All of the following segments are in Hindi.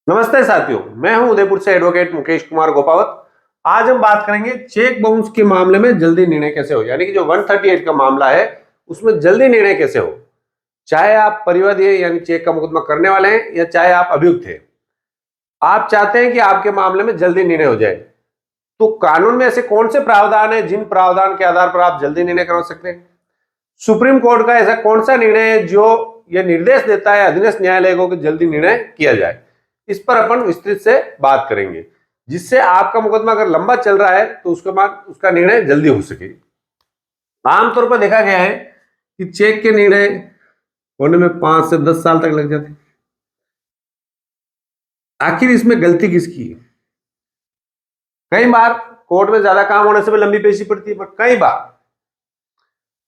नमस्ते साथियों, मैं हूं उदयपुर से एडवोकेट मुकेश कुमार गोपावत। आज हम बात करेंगे चेक बाउंस के मामले में जल्दी निर्णय कैसे हो, यानी कि जो 138 का मामला है उसमें जल्दी निर्णय कैसे हो। चाहे आप परिवादी यानी चेक का मुकदमा करने वाले हैं या चाहे आप अभियुक्त हैं, आप चाहते हैं कि आपके मामले में जल्दी निर्णय हो जाए। तो कानून में ऐसे कौन से प्रावधान है जिन प्रावधान के आधार पर आप जल्दी निर्णय करवा सकते हैं? सुप्रीम कोर्ट का ऐसा कौन सा निर्णय है जो यह निर्देश देता है अधीनस्थ न्यायालय को कि जल्दी निर्णय किया जाए? इस पर अपन विस्तृत से बात करेंगे, जिससे आपका मुकदमा अगर लंबा चल रहा है तो उसके बाद उसका निर्णय जल्दी हो सके। आमतौर पर देखा गया है कि चेक के निर्णय होने में 5 से 10 साल तक लग जाते हैं। आखिर इसमें गलती किसकी है? कई बार कोर्ट में ज्यादा काम होने से भी लंबी पेशी पड़ती है, पर कई बार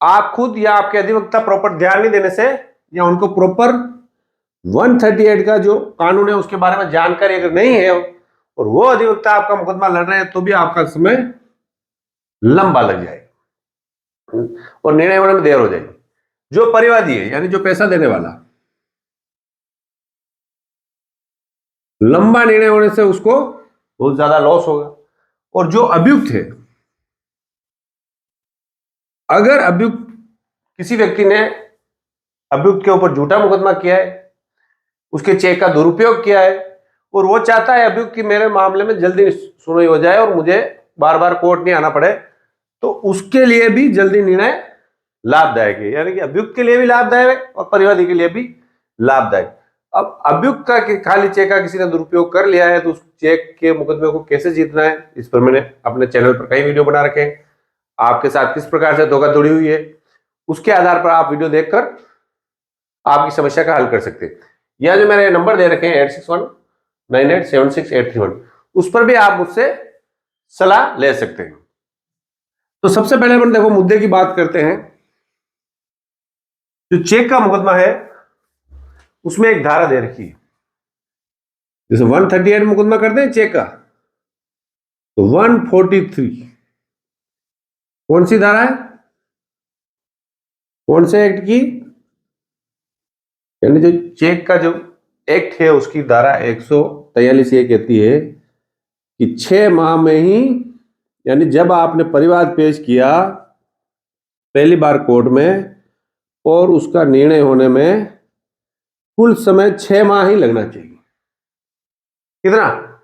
आप खुद या आपके अधिवक्ता प्रॉपर ध्यान नहीं देने से या उनको प्रॉपर 138 का जो कानून है उसके बारे में जानकारी अगर नहीं है और वो अधिवक्ता आपका मुकदमा लड़ रहे हैं तो भी आपका समय लंबा लग जाएगा और निर्णय होने में देर हो जाएगी। जो परिवादी है यानी जो पैसा देने वाला, लंबा निर्णय होने से उसको बहुत ज्यादा लॉस होगा। और जो अभियुक्त है, अगर अभियुक्त किसी व्यक्ति ने अभियुक्त के ऊपर झूठा मुकदमा किया है, उसके चेक का दुरुपयोग किया है और वो चाहता है अभियुक्त की मेरे मामले में जल्दी सुनवाई हो जाए और मुझे बार बार कोर्ट नहीं आना पड़े, तो उसके लिए भी जल्दी निर्णय लाभदायक है, यानी कि अभियुक्त के लिए भी लाभदायक है और परिवादी के लिए भी लाभदायक। अब अभियुक्त का खाली चेक का किसी ने दुरुपयोग कर लिया है तो उस चेक के मुकदमे को कैसे जीतना है, इस पर मैंने अपने चैनल पर कई वीडियो बना रखे हैं। आपके साथ किस प्रकार से धोखाधड़ी हुई है उसके आधार पर आप वीडियो देखकर आपकी समस्या का हल कर सकते हैं। यह जो मेरे नंबर दे रखे हैं 8619876831, उस पर भी आप मुझसे सलाह ले सकते हैं। तो सबसे पहले अपन देखो मुद्दे की बात करते हैं। जो चेक का मुकदमा है उसमें एक धारा दे रखी है, जैसे 138 मुकदमा करते हैं चेक का, तो 143 कौन सी धारा है, कौन से एक्ट की, यानी जो चेक का जो एक्ट है उसकी धारा 143 ये कहती है कि 6 माह में ही, यानी जब आपने परिवाद पेश किया पहली बार कोर्ट में और उसका निर्णय होने में कुल समय 6 माह ही लगना चाहिए। कितना?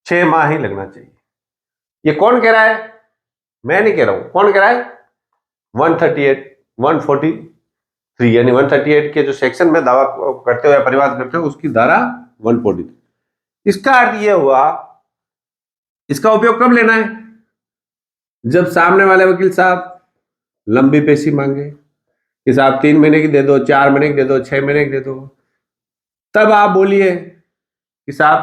6 माह ही लगना चाहिए। ये कौन कह रहा है? मैं नहीं कह रहा हूं। कौन कह रहा है? 143 यानी 138 के जो सेक्शन में दावा करते हुए परिवाद करते हो उसकी धारा 143। इसका अर्थ यह हुआ, इसका उपयोग कब लेना है? जब सामने वाले वकील साहब लंबी पेशी मांगे कि साहब 3 महीने की दे दो, 4 महीने की दे दो, 6 महीने की दे दो, तब आप बोलिए कि साहब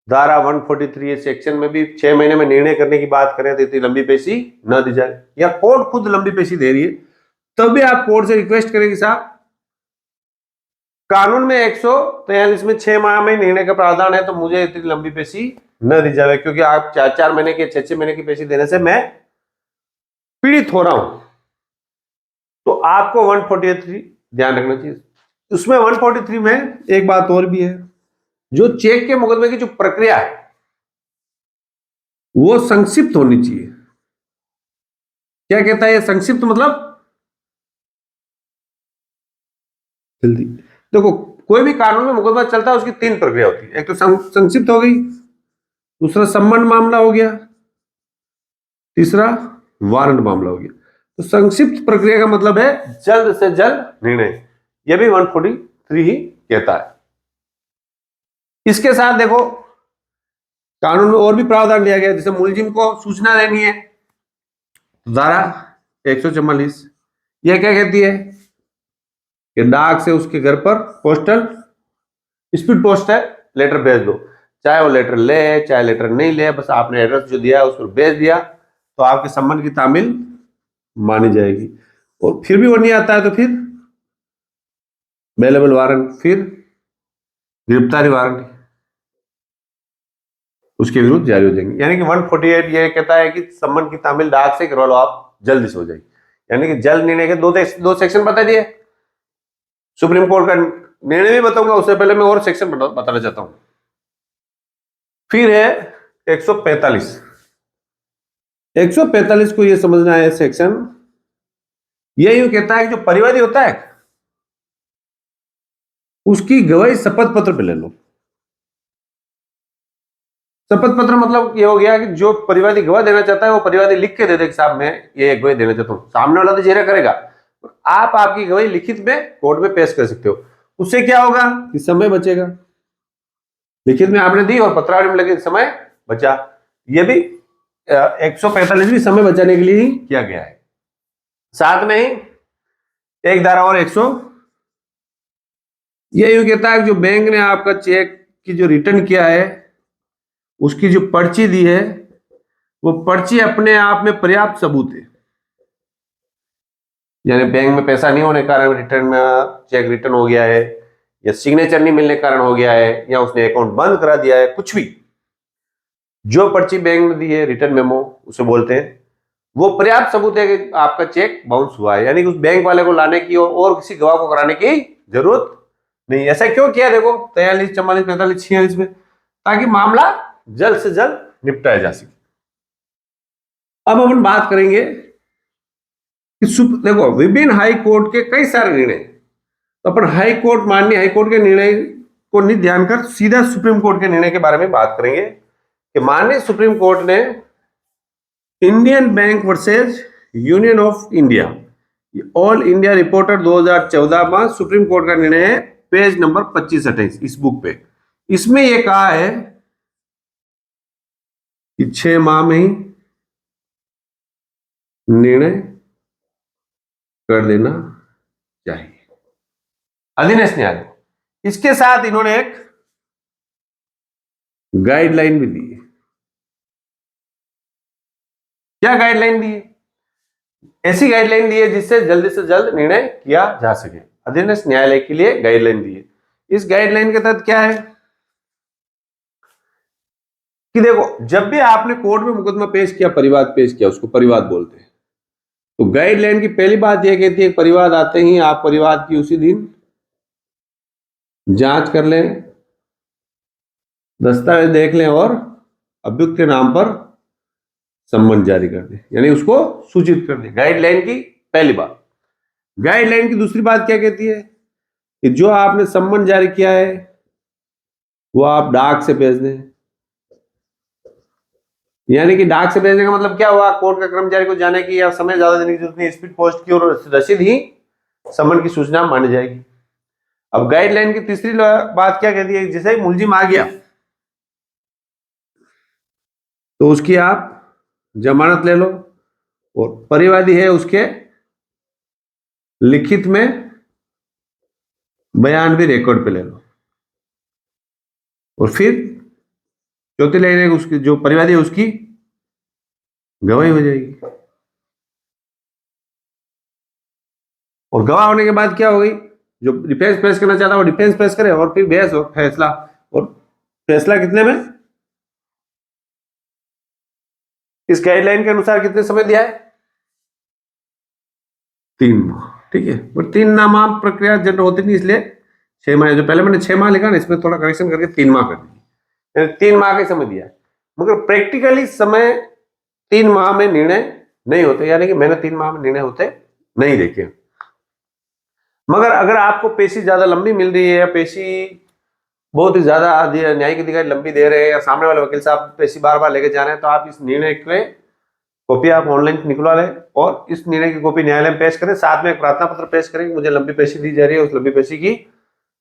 धारा 143 सेक्शन में भी 6 महीने में निर्णय करने की बात करें तो इतनी लंबी पेशी न दी जाए, या कोर्ट खुद लंबी पेशी दे रही है तब भी आप कोर्ट से रिक्वेस्ट करेंगे साहब कानून में 143 में 6 माह में निर्णय का प्रावधान है तो मुझे इतनी लंबी पेशी न दी जाए, क्योंकि आप 4-4 महीने की 6-6 महीने की पेशी देने से मैं पीड़ित हो रहा हूं। तो आपको 143 ध्यान रखना चाहिए। उसमें 143 में एक बात और भी है, जो चेक के मुकदमे की जो प्रक्रिया है वो संक्षिप्त होनी चाहिए। क्या कहता है संक्षिप्त? मतलब जल्दी। देखो, कोई भी कानून में मुकदमा चलता है उसकी 3 प्रक्रिया होती है। एक तो संक्षिप्त हो गई, दूसरा संबंध मामला हो गया, तीसरा वारंट मामला हो गया। तो संक्षिप्त प्रक्रिया का मतलब है जल्द से जल्द निर्णय। यह भी 143 ही कहता है। इसके साथ देखो कानून में और भी प्रावधान दिया गया, जैसे मुलजिम को सूचना देनी है, धारा 144 यह क्या कहती है कि डाक से उसके घर पर पोस्टल स्पीड पोस्ट है लेटर भेज दो। चाहे वो लेटर ले चाहे लेटर नहीं ले, बस आपने एड्रेस जो दिया है उस पर भेज दिया तो आपके संबंध की तामील मानी जाएगी। और फिर भी वो नहीं आता है तो फिर बेलेबल वारंट, फिर गिरफ्तारी वारंट उसके विरुद्ध जारी हो जाएंगे। यानी कि 148 ये कहता है कि संबंध की तामील डाक से करवा लो, आप जल्दी से हो जाएगी। यानी कि जल्द निर्णय के दो सेक्शन बता दिए। सुप्रीम कोर्ट का निर्णय भी बताऊंगा, उससे पहले मैं और सेक्शन बताना चाहता हूं। फिर है 145। 145 को ये समझना है सेक्शन, ये यूं कहता है कि जो परिवादी होता है उसकी गवाही शपथ पत्र पे ले लो। शपथ पत्र मतलब ये हो गया कि जो परिवादी गवाह देना चाहता है वो परिवादी लिख के दे दे कि साहब मैं ये गवाही देना चाहता हूं, सामने वाला तो चेहरा करेगा, आप आपकी गवाही लिखित में कोर्ट में पेश कर सकते हो। उससे क्या होगा कि समय बचेगा, लिखित में आपने दी और पत्रावली में लगे समय बचा। ये भी 145 भी समय बचाने के लिए ही किया गया है। साथ में ही एक धारा और 100 ये यूं कहता है कि जो बैंक ने आपका चेक की जो रिटर्न किया है उसकी जो पर्ची दी है वो पर्ची अपने आप में पर्याप्त सबूत है। यानी बैंक में पैसा नहीं होने के कारण रिटर्न में चेक रिटर्न हो गया है, या सिग्नेचर नहीं मिलने के कारण हो गया है, या उसने अकाउंट बंद करा दिया है, कुछ भी, जो पर्ची बैंक ने दी है रिटर्न मेमो उसे बोलते हैं, वो पर्याप्त सबूत है कि आपका चेक बाउंस हुआ है। यानी कि उस बैंक वाले को लाने की और किसी गवाह को कराने की जरूरत नहीं। ऐसा क्यों किया देखो 43, 44, 45, 46 में, ताकि मामला जल्द से जल्द निपटाया जा सके। अब अपन बात करेंगे कि देखो विभिन्न हाई कोर्ट के कई सारे निर्णय, तो अपन हाई कोर्ट, माननीय हाई कोर्ट के निर्णय को नहीं ध्यान कर सीधा सुप्रीम कोर्ट के निर्णय के बारे में बात करेंगे कि माननीय सुप्रीम कोर्ट ने Indian bank versus union of India all India reporter 2014 में सुप्रीम कोर्ट का निर्णय है, पेज नंबर 25-28 इस बुक पे। इसमें यह कहा है कि 6 माह में ही निर्णय कर देना चाहिए अधीनस्थ न्यायालय। इसके साथ इन्होंने एक गाइडलाइन भी दी है। क्या गाइडलाइन दी है? ऐसी गाइडलाइन दी है जिससे जल्दी से जल्द निर्णय किया जा सके, अधीनस्थ न्यायालय के लिए गाइडलाइन दी है। इस गाइडलाइन के तहत क्या है कि देखो जब भी आपने कोर्ट में मुकदमा पेश किया, परिवाद पेश किया, उसको परिवाद बोलते हैं, तो गाइडलाइन की पहली बात यह कहती है परिवाद आते ही आप परिवाद की उसी दिन जांच कर लें, दस्तावेज देख लें और अभियुक्त के नाम पर सम्मन जारी कर दे, यानी उसको सूचित कर दे। गाइडलाइन की पहली बात। गाइडलाइन की दूसरी बात क्या कहती है कि जो आपने सम्मन जारी किया है वो आप डाक से भेज दें। यानी कि डाक से भेजने का मतलब क्या हुआ, कोर्ट के कर्मचारी को जाने की या समय ज्यादा देने की जरूरत नहीं, स्पीड पोस्ट की और रसीद ही सम्मन की सूचना मानी जाएगी। अब गाइडलाइन की तीसरी बात क्या कहती है, जैसे ही मुलजिम आ गया तो उसकी आप जमानत ले लो और परिवादी है उसके लिखित में बयान भी रिकॉर्ड पे ले लो, और फिर चौथी लाइन है उसकी जो परिवादी है उसकी गवाही हो जाएगी। और गवाह होने के बाद क्या हो गई, जो डिफेंस पेश करना चाहता है वो डिफेंस पेश करे और फिर बहस और फैसला। और फैसला कितने में, इस गाइडलाइन के अनुसार कितने समय दिया है, 3 माह। ठीक है, पर 3 माह प्रक्रिया जनरल होती नहीं, इसलिए 6 माह, जो पहले मैंने 6 माह लिखा ना इसमें थोड़ा करेक्शन करके 3 माह कर दिया, 3 माह का समय दिया है। मगर प्रैक्टिकली समय 3 माह में निर्णय नहीं होते, यानी कि मैंने 3 माह में निर्णय होते नहीं देखे। मगर अगर आपको पेशी ज्यादा लंबी मिल रही है या पेशी बहुत ही ज्यादा न्यायिक अधिकारी लंबी दे रहे हैं या सामने वाले वकील साहब पेशी बार बार लेके जा रहे हैं, तो आप इस निर्णय की कॉपी आप ऑनलाइन निकलवा लें और इस निर्णय की कॉपी न्यायालय में पेश करें, साथ में एक प्रार्थना पत्र पेश करें कि मुझे लंबी पेशी दी जा रही है, उस लंबी पेशी की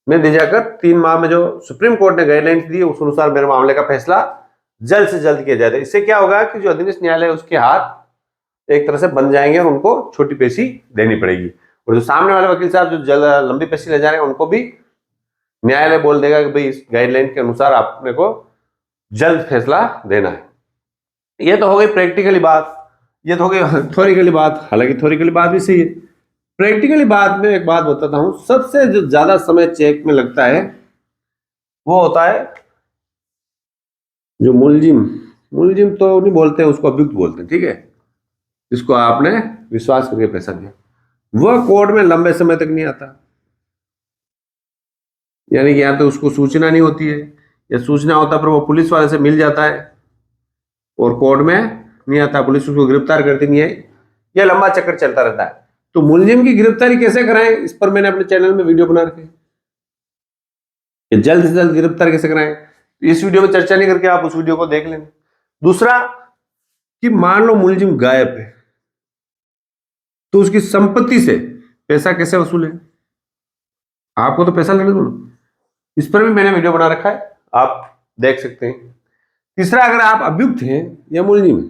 मैं दे जाकर 3 माह में जो सुप्रीम कोर्ट ने गाइडलाइंस दी उस अनुसार मेरे मामले का फैसला जल्द से जल्द किया जाए। इससे क्या होगा कि जो अधीनस्थ न्यायालय उसके हाथ एक तरह से बन जाएंगे और उनको छोटी पेशी देनी पड़ेगी, और जो सामने वाले वकील साहब जो लंबी पेशी ले जा रहे हैं उनको भी न्यायालय बोल देगा कि भाई इस गाइडलाइन के अनुसार आपने को जल्द फैसला देना है। ये तो हो गई प्रैक्टिकली बात, ये तो हो गई थ्योरिकली बात। हालांकि थ्योरिकली बात भी सही है, प्रैक्टिकली बात में एक बात बताता हूं, सबसे जो ज्यादा समय चेक में लगता है वो होता है जो मुलजिम, मुलजिम तो नहीं बोलते हैं उसको, अभियुक्त बोलते हैं, ठीक है, जिसको आपने विश्वास करके पैसा दिया, वह कोर्ट में लंबे समय तक नहीं आता। यानी कि या तो उसको सूचना नहीं होती है, या सूचना होता पर वो पुलिस वाले से मिल जाता है और कोर्ट में नहीं आता, पुलिस उसको गिरफ्तार करती नहीं है, यह लंबा चक्कर चलता रहता है। तो मुलजिम की गिरफ्तारी कैसे कराएं, इस पर मैंने अपने चैनल में वीडियो बना रखे कि जल्द से जल्द गिरफ्तार कैसे कराएं। इस वीडियो में चर्चा नहीं करके आप उस वीडियो को देख लें। दूसरा कि मान लो मुलजिम गायब है तो उसकी संपत्ति से पैसा कैसे वसूलें, आपको तो पैसा लेने दो ना, इस पर भी मैंने वीडियो बना रखा है, आप देख सकते हैं। तीसरा, अगर आप अभियुक्त हैं या मुलजिम है,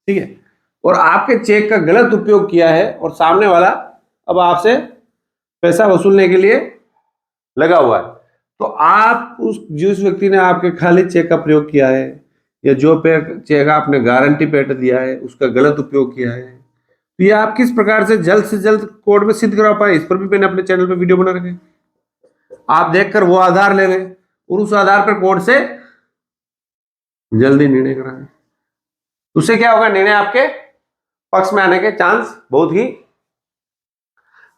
ठीक है, और आपके चेक का गलत उपयोग किया है और सामने वाला अब आपसे पैसा वसूलने के लिए लगा हुआ है, तो आप जिस व्यक्ति ने आपके खाली चेक का प्रयोग किया है या जो चेक आपने गारंटी पेट दिया है उसका गलत उपयोग किया है, तो ये आप किस प्रकार से जल्द कोर्ट में सिद्ध करा पाए, इस पर भी मैंने अपने चैनल पे वीडियो बना रखे। आप देखकर वो आधार ले लें और उस आधार पर कोर्ट से जल्दी निर्णय कराएं। उससे क्या होगा, निर्णय आपके पक्ष में आने के चांस बहुत ही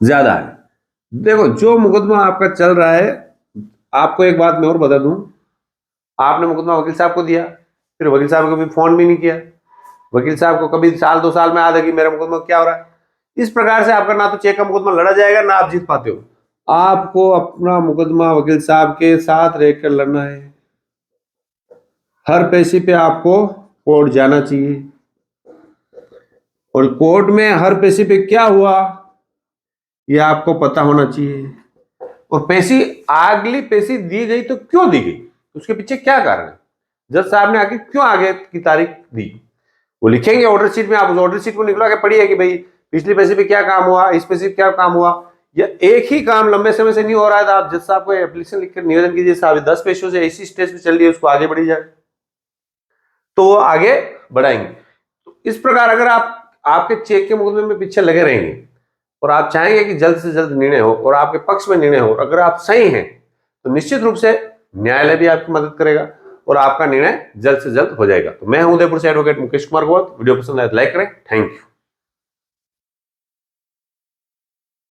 ज्यादा है। देखो, जो मुकदमा आपका चल रहा है, आपको एक बात मैं और बता दूं, आपने मुकदमा वकील साहब को दिया, फिर वकील साहब को कभी फोन भी नहीं किया, वकील साहब को कभी साल 2 साल में आ कि मेरा मुकदमा क्या हो रहा है। इस प्रकार से आपका ना तो चेक का मुकदमा लड़ा जाएगा, ना आप जीत पाते हो। आपको अपना मुकदमा वकील साहब के साथ रहकर लड़ना है। हर पैसे पे आपको कोर्ट जाना चाहिए और कोर्ट में हर पैसे पे क्या हुआ ये आपको पता होना चाहिए, और पैसे अगली पैसे दी गई तो क्यों दी गई, उसके पीछे क्या कारण है, जज साहब ने आगे क्यों आगे की तारीख दी, वो लिखेंगे ऑर्डर शीट में। आप उस ऑर्डर शीट को निकलवा के पढ़िए कि भाई पिछले पैसे पे क्या काम हुआ, इस पैसे पे क्या काम हुआ, या एक ही काम लंबे समय से नहीं हो रहा है तो आप जज साहब को एप्लीकेशन लिखकर निवेदन कीजिए, साहब 10 पैसों से ऐसी स्टेज पे चल रही है, उसको आगे बढ़ी जाए, तो वो आगे बढ़ाएंगे। तो इस प्रकार अगर आप आपके चेक के मुकदमे में पीछे लगे रहेंगे और आप चाहेंगे कि जल्द से जल्द निर्णय हो और आपके पक्ष में निर्णय हो, अगर आप सही हैं तो निश्चित रूप से न्यायालय भी आपकी मदद करेगा और आपका निर्णय जल्द से जल्द हो जाएगा। तो मैं हूं उदयपुर से एडवोकेट मुकेश कुमार गौड़। वीडियो पसंद आए तो लाइक करें। Thank you.